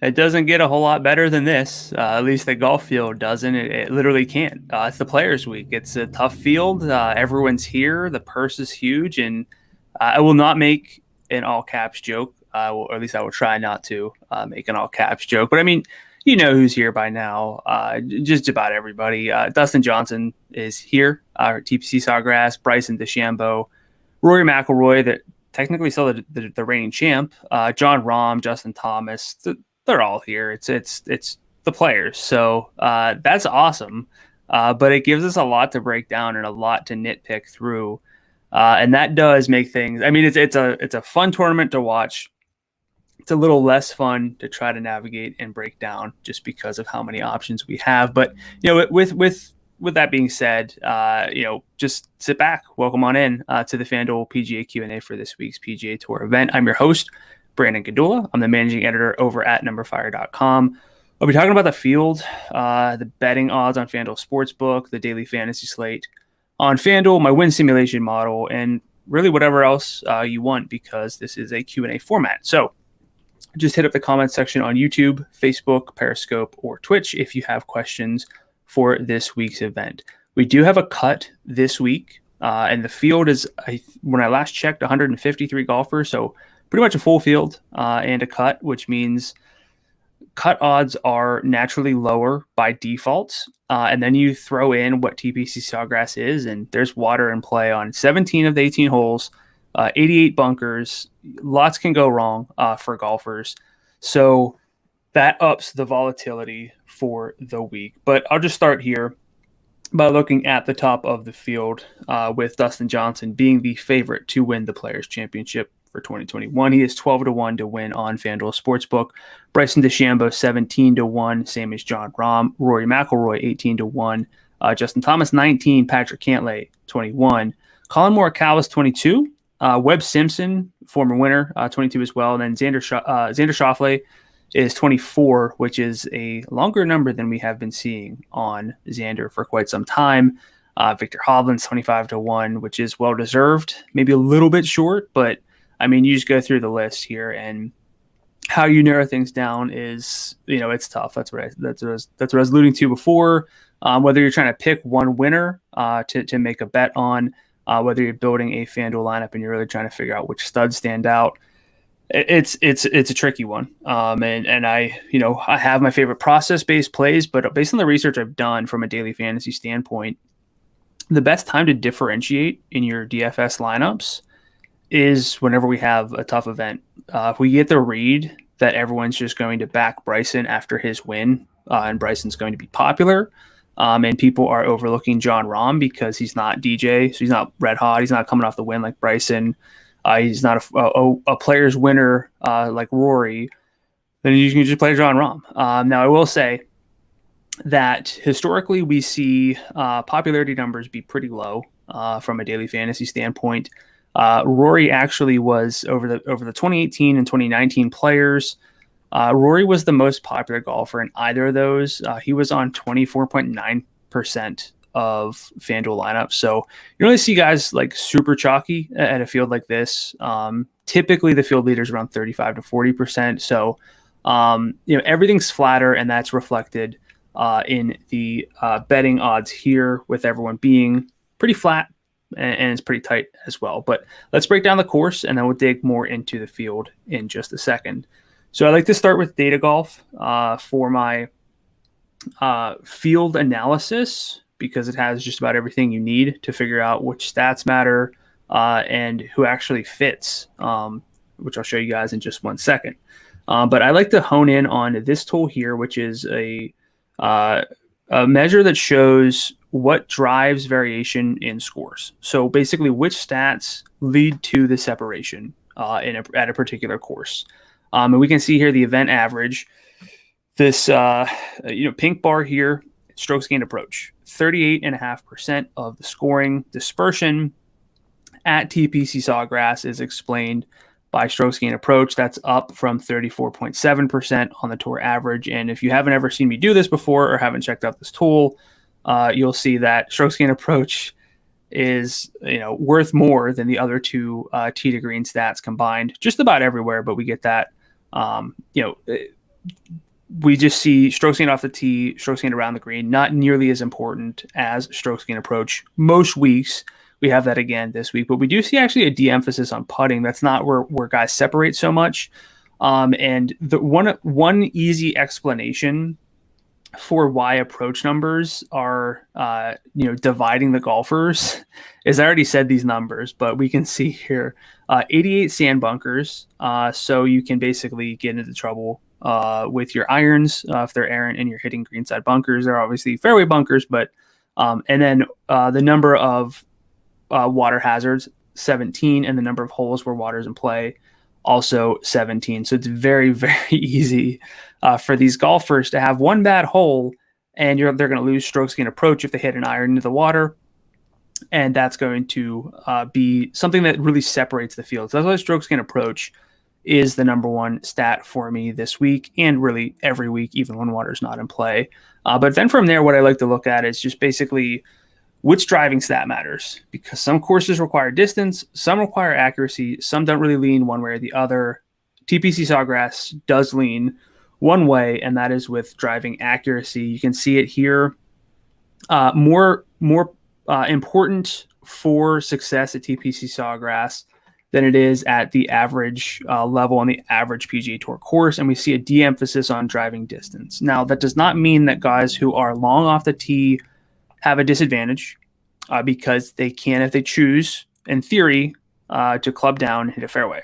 It doesn't get a whole lot better than this. At least the golf field doesn't. It literally can't. It's the Players Week. It's a tough field. Everyone's here. The purse is huge, and I will not make an all caps joke. Or at least I will try not to make an all caps joke. But I mean, you know who's here by now. Just about everybody. Dustin Johnson is here. TPC Sawgrass, Bryson DeChambeau, Rory McIlroy, that technically still the reigning champ. John Rahm, Justin Thomas. They're all here. It's the players. So that's awesome. But it gives us a lot to break down and a lot to nitpick through. And that does make things. I mean, it's a fun tournament to watch. It's a little less fun to try to navigate and break down just because of how many options we have. But with that being said, just sit back, welcome on in to the FanDuel PGA Q&A for this week's PGA Tour event. I'm your host, Brandon Gdula. I'm the managing editor over at numberFire.com. I'll be talking about the field, the betting odds on FanDuel Sportsbook, the daily fantasy slate on FanDuel, my win simulation model, and really whatever else you want, because this is a Q&A format. So just hit up the comments section on YouTube, Facebook, Periscope, or Twitch if you have questions for this week's event. We do have a cut this week, and the field is, when I last checked, 153 golfers, so pretty much a full field and a cut, which means cut odds are naturally lower by default. And then you throw in what TPC Sawgrass is, and there's water in play on 17 of the 18 holes, 88 bunkers. Lots can go wrong for golfers. So that ups the volatility for the week. But I'll just start here by looking at the top of the field with Dustin Johnson being the favorite to win the Players' Championship for 2021. He is 12-1 to win on FanDuel Sportsbook. Bryson DeChambeau 17-1, same as John Rahm. Rory McIlroy 18-1. Justin Thomas 19. Patrick Cantlay 21. Colin Morikawa 22. Webb Simpson, former winner, 22 as well. And then Xander Schauffele is 24, which is a longer number than we have been seeing on Xander for quite some time. Victor Hovland's 25-1, which is well deserved. Maybe a little bit short, but I mean, you just go through the list here, and how you narrow things down is, it's tough. That's what I was alluding to before. Whether you're trying to pick one winner to make a bet on, whether you're building a FanDuel lineup and you're really trying to figure out which studs stand out, it's a tricky one. And I have my favorite process-based plays, but based on the research I've done from a daily fantasy standpoint, the best time to differentiate in your DFS lineups is whenever we have a tough event. If we get the read that everyone's just going to back Bryson after his win, and Bryson's going to be popular, and people are overlooking John Rahm because he's not DJ, so he's not red hot, he's not coming off the win like Bryson, he's not a player's winner like Rory, then you can just play John Rahm. Now, I will say that historically we see popularity numbers be pretty low from a daily fantasy standpoint. Rory actually was over the 2018 and 2019 players. Rory was the most popular golfer in either of those. He was on 24.9% of FanDuel lineups. So you really see guys like super chalky at a field like this. Typically the field leader is around 35 to 40%. So, everything's flatter, and that's reflected in the betting odds here, with everyone being pretty flat. And it's pretty tight as well. But let's break down the course, and then we'll dig more into the field in just a second. So I like to start with data golf for my field analysis, because it has just about everything you need to figure out which stats matter and who actually fits, which I'll show you guys in just one second. But I like to hone in on this tool here, which is a measure that shows what drives variation in scores. So basically, which stats lead to the separation at a particular course. And we can see here the event average. This pink bar here, strokes gained approach, 38.5% of the scoring. Dispersion at TPC Sawgrass is explained by strokes gained approach. That's up from 34.7% on the tour average. And if you haven't ever seen me do this before or haven't checked out this tool, you'll see that strokes gained approach is worth more than the other two tee to green stats combined, just about everywhere. But we get that we just see strokes gained off the tee, strokes gained around the green, not nearly as important as strokes gained approach. Most weeks, we have that again this week, but we do see actually a de-emphasis on putting. That's not where guys separate so much. And the one easy explanation for why approach numbers are dividing the golfers is, I already said these numbers, but we can see here 88 sand bunkers. So you can basically get into trouble with your irons if they're errant and you're hitting greenside bunkers. They're obviously fairway bunkers, but and then the number of water hazards, 17, and the number of holes where water's in play, also 17. So it's very, very easy for these golfers to have one bad hole, and they're going to lose strokes gained approach if they hit an iron into the water. And that's going to be something that really separates the field. So that's why strokes gained approach is the number one stat for me this week, and really every week, even when water's not in play. But then from there, what I like to look at is just basically which driving stat matters, because some courses require distance, some require accuracy, some don't really lean one way or the other. TPC Sawgrass does lean one way, and that is with driving accuracy. You can see it here. More important for success at TPC Sawgrass than it is at the average level on the average PGA Tour course, and we see a de-emphasis on driving distance. Now, that does not mean that guys who are long off the tee have a disadvantage because they can, if they choose, in theory, to club down and hit a fairway.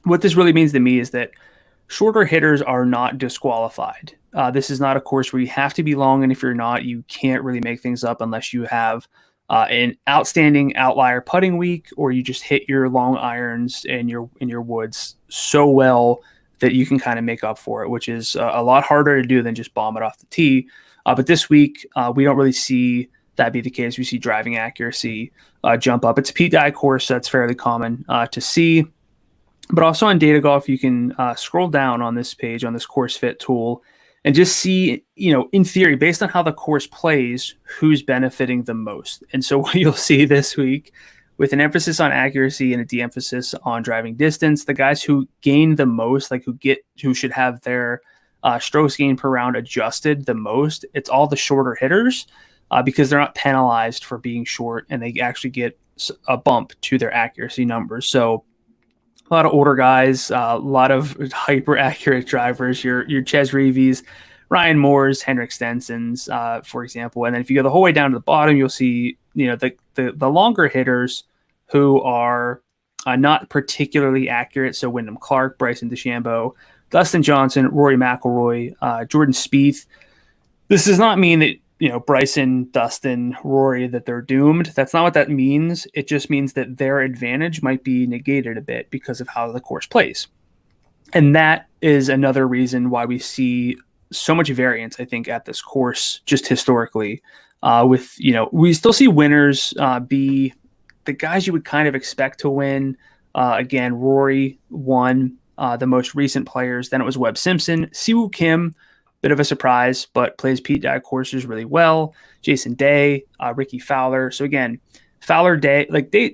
What this really means to me is that shorter hitters are not disqualified. This is not a course where you have to be long, and if you're not, you can't really make things up unless you have an outstanding outlier putting week, or you just hit your long irons in your woods so well that you can kind of make up for it, which is a lot harder to do than just bomb it off the tee. But this week, we don't really see that be the case. We see driving accuracy jump up. It's a Pete Dye course, so that's fairly common to see. But also on Data Golf, you can scroll down on this page, on this course fit tool, and just see, in theory, based on how the course plays, who's benefiting the most. And so what you'll see this week, with an emphasis on accuracy and a de-emphasis on driving distance, the guys who gain the most, like who should have their strokes gained per round adjusted the most, it's all the shorter hitters because they're not penalized for being short, and they actually get a bump to their accuracy numbers. So a lot of older guys, a lot of hyper accurate drivers, your Ches Reeves, Ryan Moores, Henrik Stensons, for example. And then if you go the whole way down to the bottom, you'll see the longer hitters who are not particularly accurate. So Wyndham Clark, Bryson DeChambeau, Dustin Johnson, Rory McIlroy, Jordan Spieth. This does not mean that Bryson, Dustin, Rory, that they're doomed. That's not what that means. It just means that their advantage might be negated a bit because of how the course plays. And that is another reason why we see so much variance, I think, at this course, just historically. We still see winners be the guys you would kind of expect to win. Again, Rory won the most recent players. Then it was Webb Simpson, Siwoo Kim, bit of a surprise, but plays Pete Dye courses really well. Jason Day, Ricky Fowler. So again, Fowler, Day,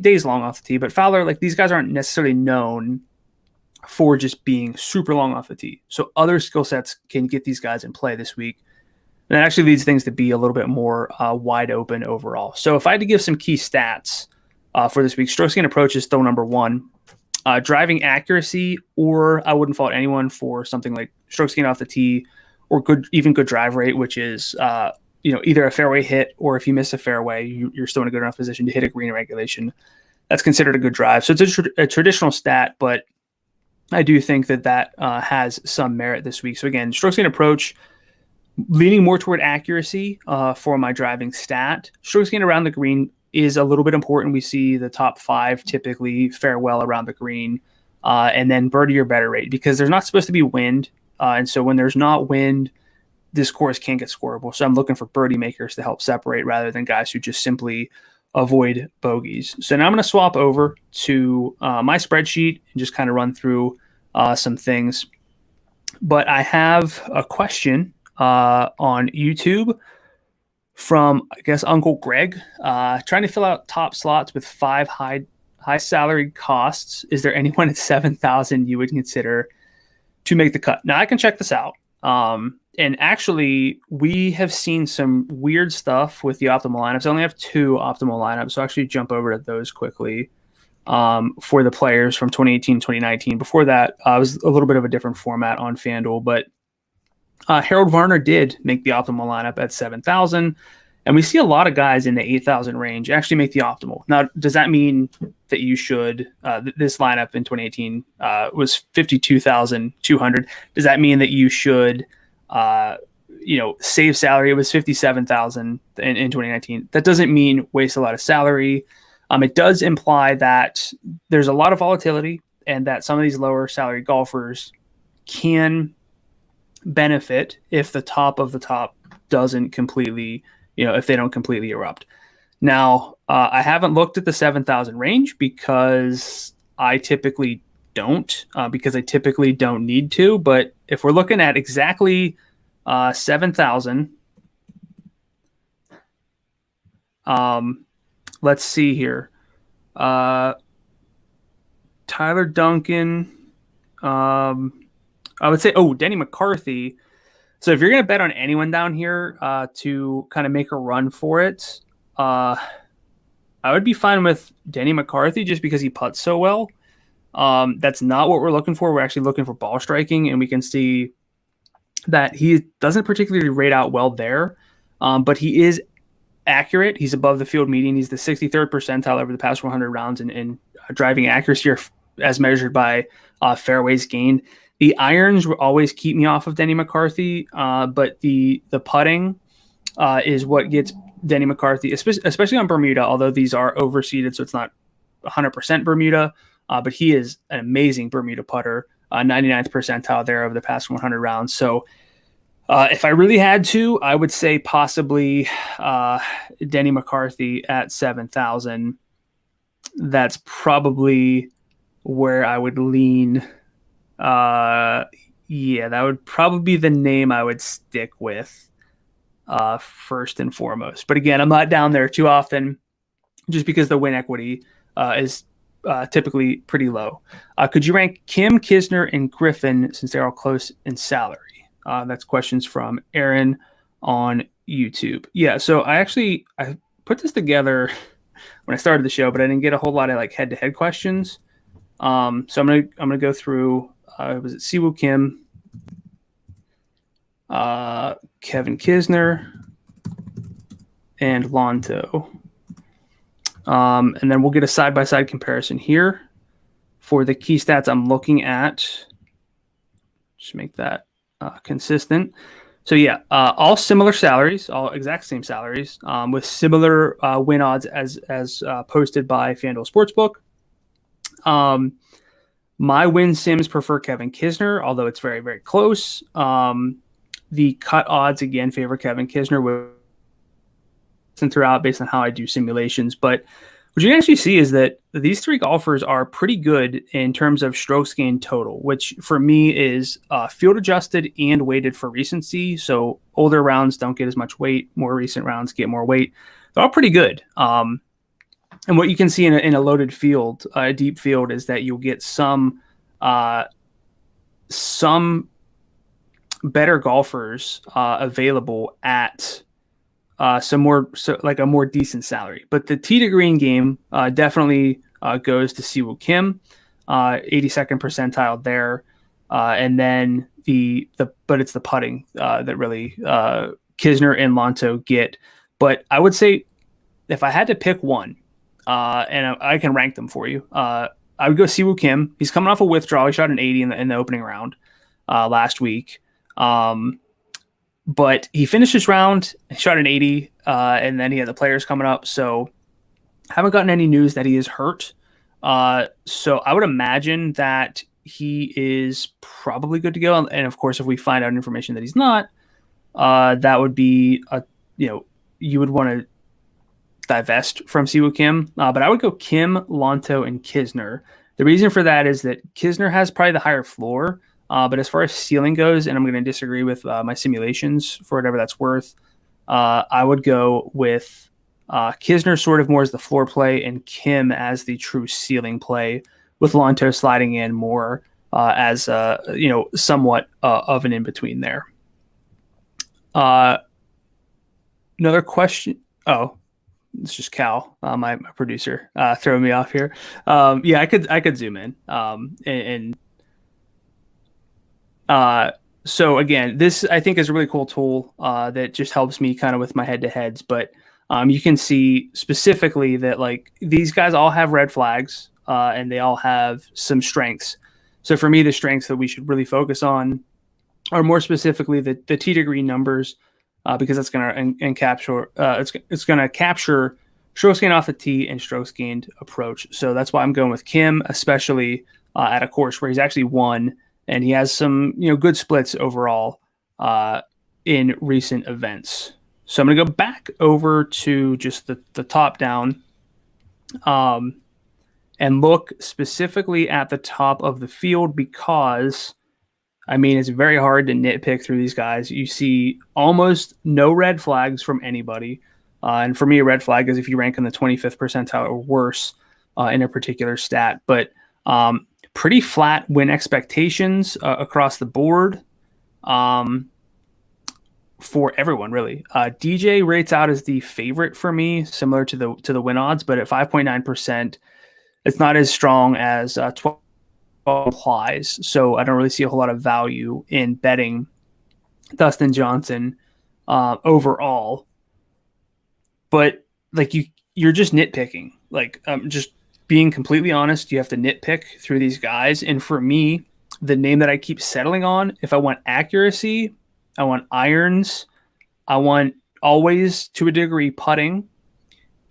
Day's long off the tee, but Fowler, these guys aren't necessarily known for just being super long off the tee. So other skill sets can get these guys in play this week. And that actually leads things to be a little bit more wide open overall. So if I had to give some key stats for this week, strokes gained approach is still number one. Driving accuracy, or I wouldn't fault anyone for something like strokes gained off the tee, or even good drive rate, which is either a fairway hit, or if you miss a fairway, you're still in a good enough position to hit a green in regulation. That's considered a good drive. So it's a traditional stat, but I do think that has some merit this week. So again, strokes gained approach, leaning more toward accuracy for my driving stat. Strokes gained around the green is a little bit important. We see the top 5 typically fare well around the green, and then birdie or better rate, because there's not supposed to be wind. And so when there's not wind, this course can't get scoreable. So I'm looking for birdie makers to help separate rather than guys who just simply avoid bogeys. So now I'm going to swap over to my spreadsheet and just kind of run through some things. But I have a question on YouTube from, I guess, Uncle Greg, trying to fill out top slots with 5 high salary costs. Is there anyone at 7,000 you would consider to make the cut. Now I can check this out. And actually, we have seen some weird stuff with the optimal lineups. I only have 2 optimal lineups, so I'll actually jump over to those quickly for the players from 2018, 2019. Before that, it was a little bit of a different format on FanDuel, but Harold Varner did make the optimal lineup at 7,000. And we see a lot of guys in the 8,000 range actually make the optimal. Now, does that mean that you should, this lineup in 2018 was 52,200. Does that mean that you should, save salary? It was 57,000 in 2019. That doesn't mean waste a lot of salary. It does imply that there's a lot of volatility and that some of these lower salary golfers can benefit if the top of the top doesn't completely, if they don't completely erupt. Now, I haven't looked at the 7,000 range because I typically don't need to. But if we're looking at exactly 7,000, let's see here. Tyler Duncan. I would say, Denny McCarthy. So if you're going to bet on anyone down here to kind of make a run for it, I would be fine with Denny McCarthy just because he putts so well. That's not what we're looking for. We're actually looking for ball striking, and we can see that he doesn't particularly rate out well there, but he is accurate. He's above the field median. He's the 63rd percentile over the past 100 rounds in driving accuracy as measured by fairways gained. The irons will always keep me off of Denny McCarthy, but the putting is what gets Denny McCarthy, especially on Bermuda, although these are overseeded, so it's not 100% Bermuda, but he is an amazing Bermuda putter, 99th percentile there over the past 100 rounds. So if I really had to, I would say possibly Denny McCarthy at 7,000. That's probably where I would lean. That would probably be the name I would stick with first and foremost. But again, I'm not down there too often just because the win equity is typically pretty low. Could you rank Kim, Kisner, and Griffin since they're all close in salary? That's questions from Aaron on YouTube. Yeah, so I put this together when I started the show, but I didn't get a whole lot of like head-to-head questions. So I'm gonna go through. Was it Siwoo Kim, Kevin Kisner, and Lonto? And then we'll get a side-by-side comparison here for the key stats I'm looking at. Just make that consistent. So yeah, all similar salaries, all exact same salaries, with similar win odds as posted by FanDuel Sportsbook. My win sims prefer Kevin Kisner, although it's very, very close. The cut odds, again, favor Kevin Kisner throughout based on how I do simulations. But what you can actually see is that these 3 golfers are pretty good in terms of strokes gained total, which for me is field adjusted and weighted for recency. So older rounds don't get as much weight. More recent rounds get more weight. They're all pretty good. And what you can see in a loaded field, a deep field, is that you'll get some better golfers available at a more decent salary. But the tee to green game definitely goes to Siwoo Kim, 82nd percentile there, and then but it's the putting that really Kisner and Lonto get. But I would say if I had to pick one. And I can rank them for you. I would go Siwoo Kim. He's coming off a withdrawal. He shot an 80 in the opening round last week. But he finished his round, shot an 80, and then he had the players coming up. So haven't gotten any news that he is hurt. So I would imagine that he is probably good to go. And of course, if we find out information that he's not, that would be you would want to divest from Siwoo Kim, but I would go Kim, Lonto, and Kisner. The reason for that is that Kisner has probably the higher floor, but as far as ceiling goes, and I'm going to disagree with my simulations for whatever that's worth, I would go with Kisner sort of more as the floor play and Kim as the true ceiling play, with Lonto sliding in more as somewhat of an in between there. Another question. Oh, it's just Cal, my producer, throwing me off here. Yeah, I could zoom in. So again, this I think is a really cool tool that just helps me kind of with my head to heads. But you can see specifically that like these guys all have red flags and they all have some strengths. So for me, the strengths that we should really focus on are more specifically the tee to green numbers because that's going to capture it's going to capture strokes gained off the tee and strokes gained approach. So that's why I'm going with Kim, especially at a course where he's actually won and he has some good splits overall in recent events. So I'm going to go back over to just the top down and look specifically at the top of the field because, I mean, it's very hard to nitpick through these guys. You see almost no red flags from anybody. And for me, a red flag is if you rank in the 25th percentile or worse in a particular stat. But pretty flat win expectations across the board for everyone, really. DJ rates out as the favorite for me, similar to the win odds, but at 5.9%, it's not as strong as 12 implies. So I don't really see a whole lot of value in betting Dustin Johnson overall. But like you're just nitpicking. Like just being completely honest, you have to nitpick through these guys. And for me, the name that I keep settling on, if I want accuracy, I want irons, I want always to a degree putting,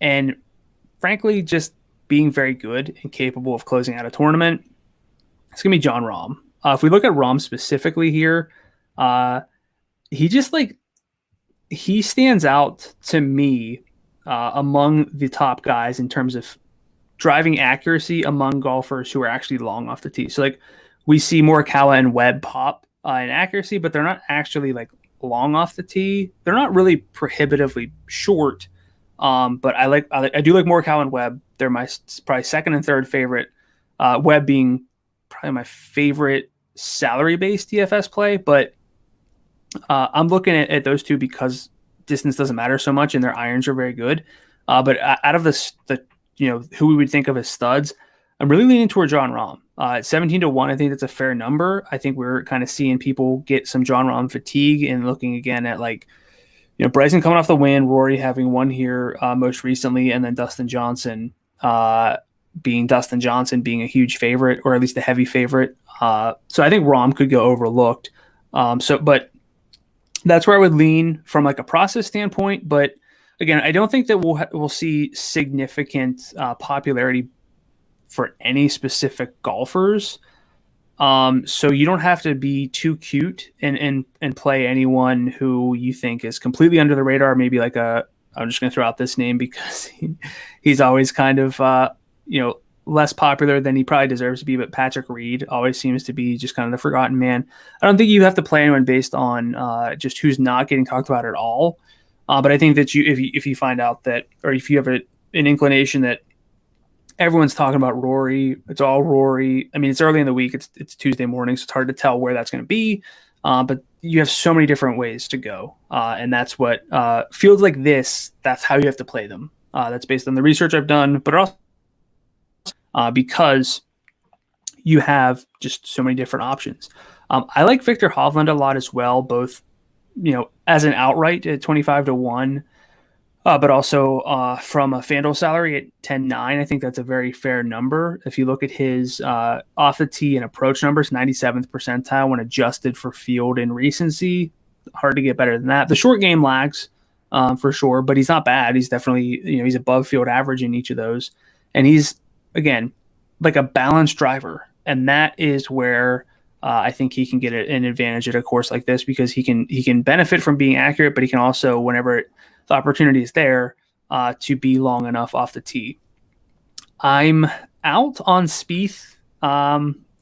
and frankly, just being very good and capable of closing out a tournament, it's going to be Jon Rahm. If we look at Rahm specifically here, he stands out to me among the top guys in terms of driving accuracy among golfers who are actually long off the tee. So like we see Morikawa and Webb pop in accuracy, but they're not actually like long off the tee. They're not really prohibitively short. But I do like Morikawa and Webb. They're my probably second and third favorite. Webb being probably my favorite salary-based DFS play, but I'm looking at those two because distance doesn't matter so much and their irons are very good. But out of the who we would think of as studs, I'm really leaning toward Jon Rahm. At 17-1, I think that's a fair number. I think we're kind of seeing people get some Jon Rahm fatigue and looking again at like, Bryson coming off the win, Rory having won here most recently, and then Dustin Johnson being a huge favorite, or at least a heavy favorite. So I think Rahm could go overlooked. But that's where I would lean from like a process standpoint. But again, I don't think that we'll see significant popularity for any specific golfers. So you don't have to be too cute and play anyone who you think is completely under the radar. Maybe like I'm just going to throw out this name because he's always kind of, less popular than he probably deserves to be. But Patrick Reed always seems to be just kind of the forgotten man. I don't think you have to play anyone based on just who's not getting talked about at all. But I think that if you find out that, or if you have an inclination that everyone's talking about Rory, it's all Rory. I mean, it's early in the week. It's Tuesday morning, so it's hard to tell where that's going to be. But you have so many different ways to go. And that's what fields like this, that's how you have to play them. That's based on the research I've done, but also because you have just so many different options. I like Victor Hovland a lot as well, both, as an outright at 25-1, but also from a FanDuel salary at 10.9. I think that's a very fair number. If you look at his off the tee and approach numbers, 97th percentile when adjusted for field and recency. Hard to get better than that. The short game lags for sure, but he's not bad. He's definitely, he's above field average in each of those. And he's, again, like a balanced driver. And that is where I think he can get an advantage at a course like this, because he can benefit from being accurate, but he can also, whenever the opportunity is there, to be long enough off the tee. I'm out on Spieth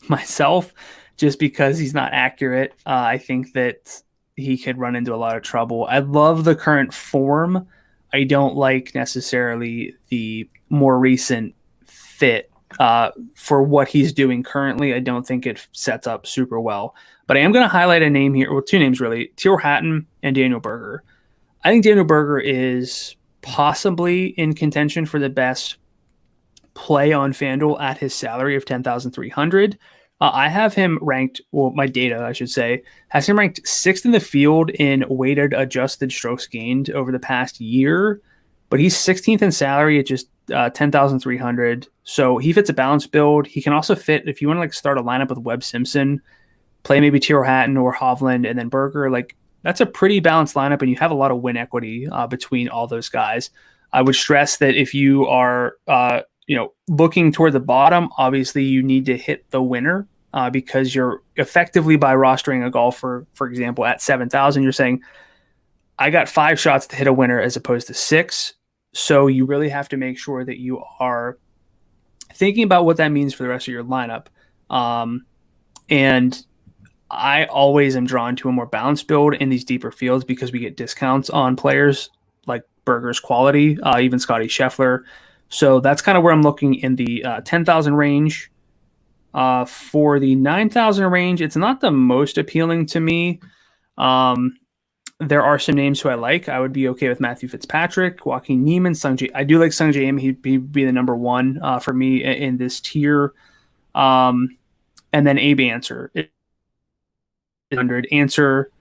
myself just because he's not accurate. I think that he could run into a lot of trouble. I love the current form. I don't like necessarily the more recent fit for what he's doing currently, I don't think it sets up super well. But I am going to highlight a name here, or two names really, Tyrrell Hatton and Daniel Berger. I think Daniel Berger is possibly in contention for the best play on FanDuel at his salary of $10,300. I have him ranked, well, my data, I should say, has him ranked 6th in the field in weighted adjusted strokes gained over the past year, but he's 16th in salary at just 10,300. So he fits a balanced build. He can also fit, if you want to like start a lineup with Webb Simpson, play maybe Tyrrell Hatton or Hovland and then Berger, like that's a pretty balanced lineup, and you have a lot of win equity between all those guys. I would stress that if you are looking toward the bottom, obviously you need to hit the winner because you're effectively, by rostering a golfer, for example, at 7,000, you're saying, I got 5 shots to hit a winner as opposed to 6. So you really have to make sure that you are thinking about what that means for the rest of your lineup. And I always am drawn to a more balanced build in these deeper fields because we get discounts on players like Berger's quality, even Scotty Scheffler. So that's kind of where I'm looking in the 10,000 range. For the 9,000 range, it's not the most appealing to me. There are some names who I like. I would be okay with Matthew Fitzpatrick, Joaquin Niemann, Sungjae. I do like Sungjae Im. He'd be the number one for me in this tier. And then Abe Answer. Answer,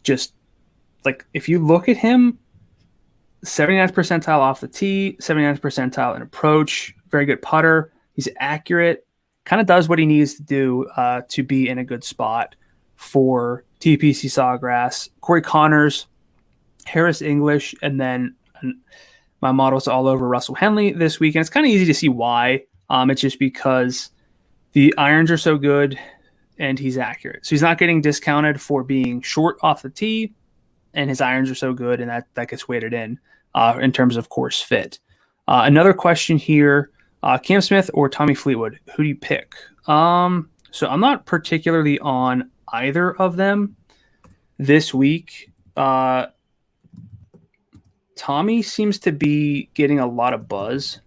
just like if you look at him, 79th percentile off the tee, 79th percentile in approach, very good putter. He's accurate, kind of does what he needs to do to be in a good spot for TPC Sawgrass. Corey Connors, Harris English, and then my model's all over Russell Henley this week. And it's kind of easy to see why. It's just because the irons are so good and he's accurate. So he's not getting discounted for being short off the tee, and his irons are so good, and that gets weighted in terms of course fit. Another question here, Cam Smith or Tommy Fleetwood, who do you pick? So I'm not particularly on either of them this week. Tommy seems to be getting a lot of buzz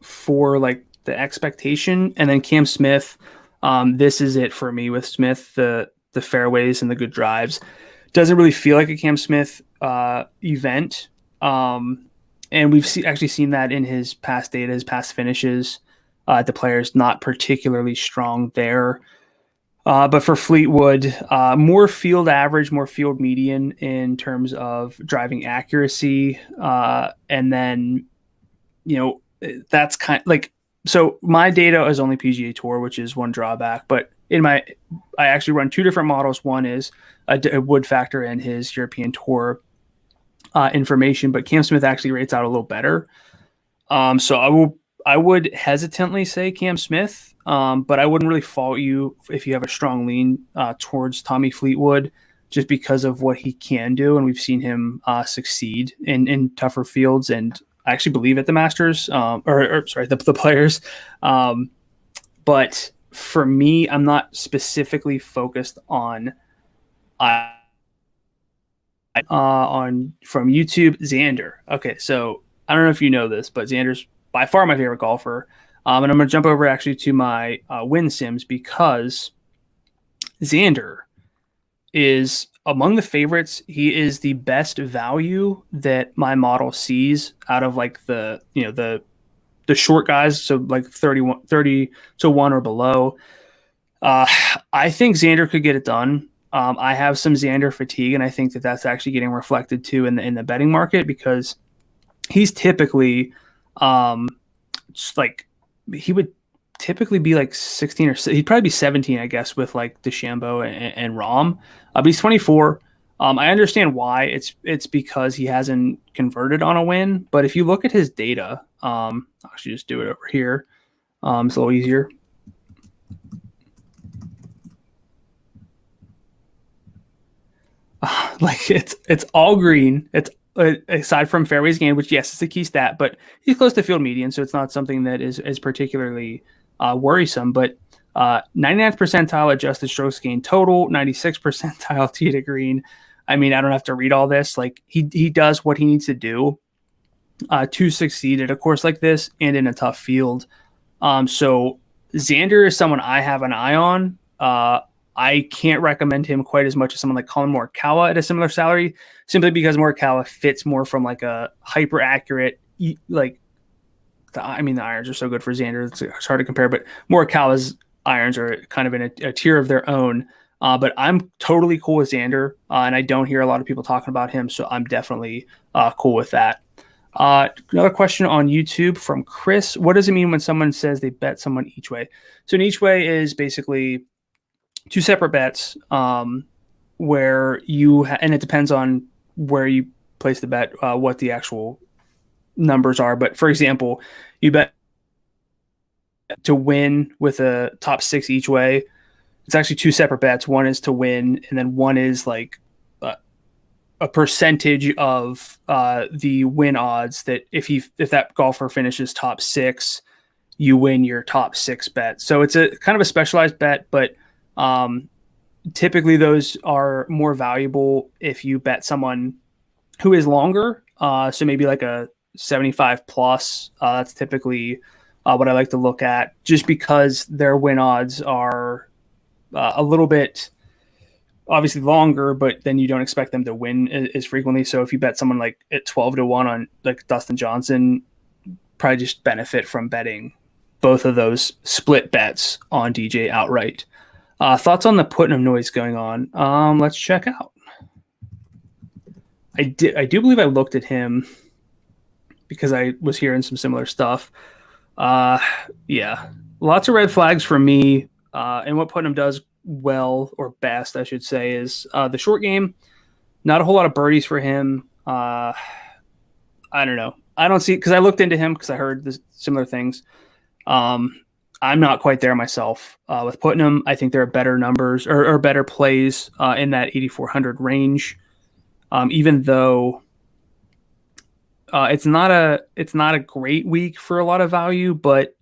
for like the expectation, and then Cam Smith, this is it for me with Smith, the fairways and the good drives. Doesn't really feel like a Cam Smith event. And we've actually seen that in his past data, his past finishes. The player's not particularly strong there. But for Fleetwood, more field average, more field median in terms of driving accuracy. And then, that's kind of like, so my data is only PGA Tour, which is one drawback. But I actually run 2 different models. One is it would factor in his European Tour information, but Cam Smith actually rates out a little better. So I would hesitantly say Cam Smith, but I wouldn't really fault you if you have a strong lean towards Tommy Fleetwood, just because of what he can do, and we've seen him succeed in tougher fields, and I actually believe at the Masters, the Players. But for me, I'm not specifically focused on from YouTube, Xander. Okay, so I don't know if you know this, but Xander's by far my favorite golfer. And I'm going to jump over actually to my win sims, because Xander is among the favorites. He is the best value that my model sees out of like the short guys. So like 30 to 1 or below. I think Xander could get it done. I have some Xander fatigue, and I think that that's actually getting reflected too in the betting market, because he's typically like he would typically be like 16 or he'd probably be 17, I guess, with like DeChambeau and Rahm. But he's 24. I understand why. It's because he hasn't converted on a win. But if you look at his data, I'll actually just do it over here. It's a little easier. Like it's all green. It's aside from fairways gained, which yes, it's a key stat, but he's close to field median, so it's not something that is particularly worrisome. But 99th percentile adjusted strokes gained total, 96th percentile tee to green. I mean, I don't have to read all this. Like he does what he needs to do. to succeed at a course like this and in a tough field. So Xander is someone I have an eye on. I can't recommend him quite as much as someone like Colin Morikawa at a similar salary, simply because Morikawa fits more from like a hyper accurate, like, the irons are so good for Xander. It's hard to compare, but Morikawa's irons are kind of in a tier of their own. But I'm totally cool with Xander, and I don't hear a lot of people talking about him, so I'm definitely cool with that. Another question on YouTube from Chris. What does it mean when someone says they bet someone each way? So an each way is basically two separate bets where and it depends on where you place the bet, what the actual numbers are. But for example, you bet to win with a top six each way. It's actually two separate bets. One is to win, and then one is like a percentage of the win odds that if that golfer finishes top six, you win your top six bet. So it's a kind of a specialized bet, but typically those are more valuable if you bet someone who is longer. So maybe like a 75 plus. That's typically what I like to look at, just because their win odds are a little bit obviously longer, but then you don't expect them to win as frequently. So if you bet someone like at 12-1 on like Dustin Johnson, probably just benefit from betting both of those split bets on DJ outright. Thoughts on the Putnam noise going on? Let's check out. I do believe I looked at him because I was hearing some similar stuff. Yeah, lots of red flags for me. And what Putnam does well, or best, I should say, is the short game. Not a whole lot of birdies for him. I don't know. I don't see, because I looked into him because I heard similar things. I'm not quite there myself with Putnam. I think there are better numbers or better plays in that 8,400 range. Even though it's not a great week for a lot of value, but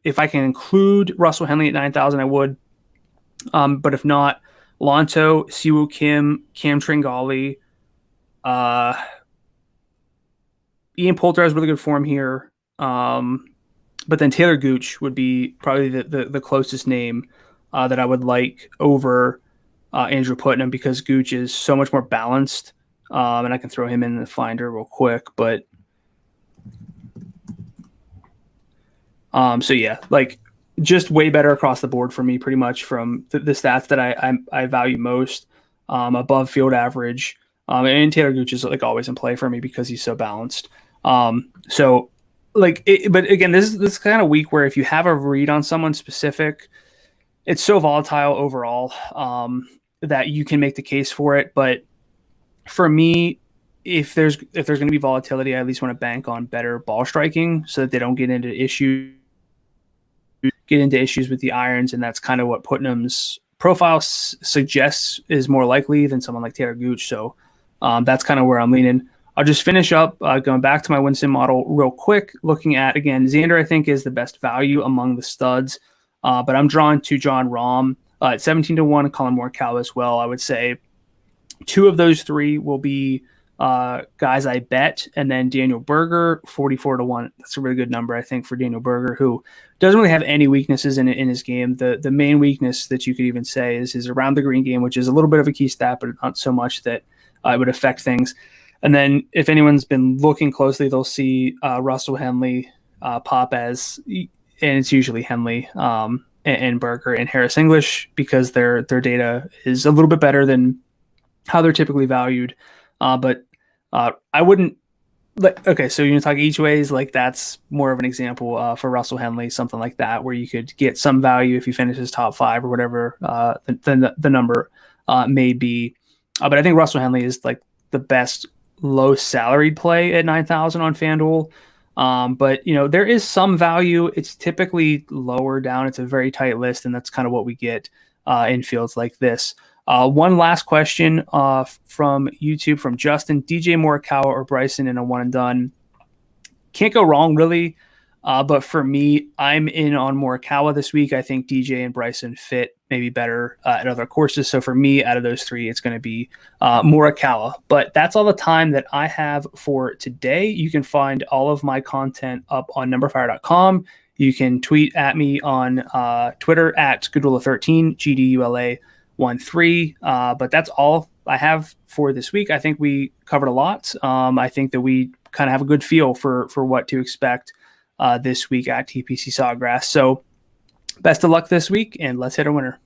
if I can include Russell Henley at 9,000, I would. But if not, Lonto, Siwoo Kim, Cam Tringali, Ian Poulter has really good form here. But then Taylor Gooch would be probably the closest name that I would like over Andrew Putnam, because Gooch is so much more balanced. And I can throw him in the finder real quick. But so yeah, like just way better across the board for me, pretty much from the stats that I value most, above field average. And Taylor Gooch is like always in play for me because he's so balanced. So like, but again, this is kind of week where if you have a read on someone specific, it's so volatile overall that you can make the case for it. But for me, if there's going to be volatility, I at least want to bank on better ball striking so that they don't get into issues with the irons. And that's kind of what Putnam's profile suggests is more likely than someone like Taylor Gooch. So that's kind of where I'm leaning. I'll just finish up going back to my Winston model real quick, looking at, again, Xander, I think, is the best value among the studs, but I'm drawn to Jon Rahm at 17-1, Colin Morikawa as well. I would say two of those three will be guys I bet, and then Daniel Berger, 44-1. That's a really good number, I think, for Daniel Berger, who doesn't really have any weaknesses in his game. The main weakness that you could even say is his around the green game, which is a little bit of a key stat, but not so much that it would affect things. And then if anyone's been looking closely, they'll see Russell Henley pop as, and it's usually Henley and Berger and Harris English, because their data is a little bit better than how they're typically valued. But I wouldn't okay. So you're talking each ways, like that's more of an example for Russell Henley, something like that, where you could get some value if he finishes top five or whatever the number may be. But I think Russell Henley is like the best low salaried play at 9,000 on FanDuel. But there is some value. It's typically lower down. It's a very tight list, and that's kind of what we get in fields like this. One last question from YouTube from Justin: DJ Morikawa or Bryson in a one and done? Can't go wrong, really. But for me, I'm in on Morikawa this week. I think DJ and Bryson fit maybe better at other courses. So for me, out of those three, it's going to be Morikawa. But that's all the time that I have for today. You can find all of my content up on numberFire.com. You can tweet at me on Twitter at Gdula13, GDULA13. But that's all I have for this week. I think we covered a lot. I think that we kind of have a good feel for what to expect this week at TPC Sawgrass. So best of luck this week, and let's hit a winner.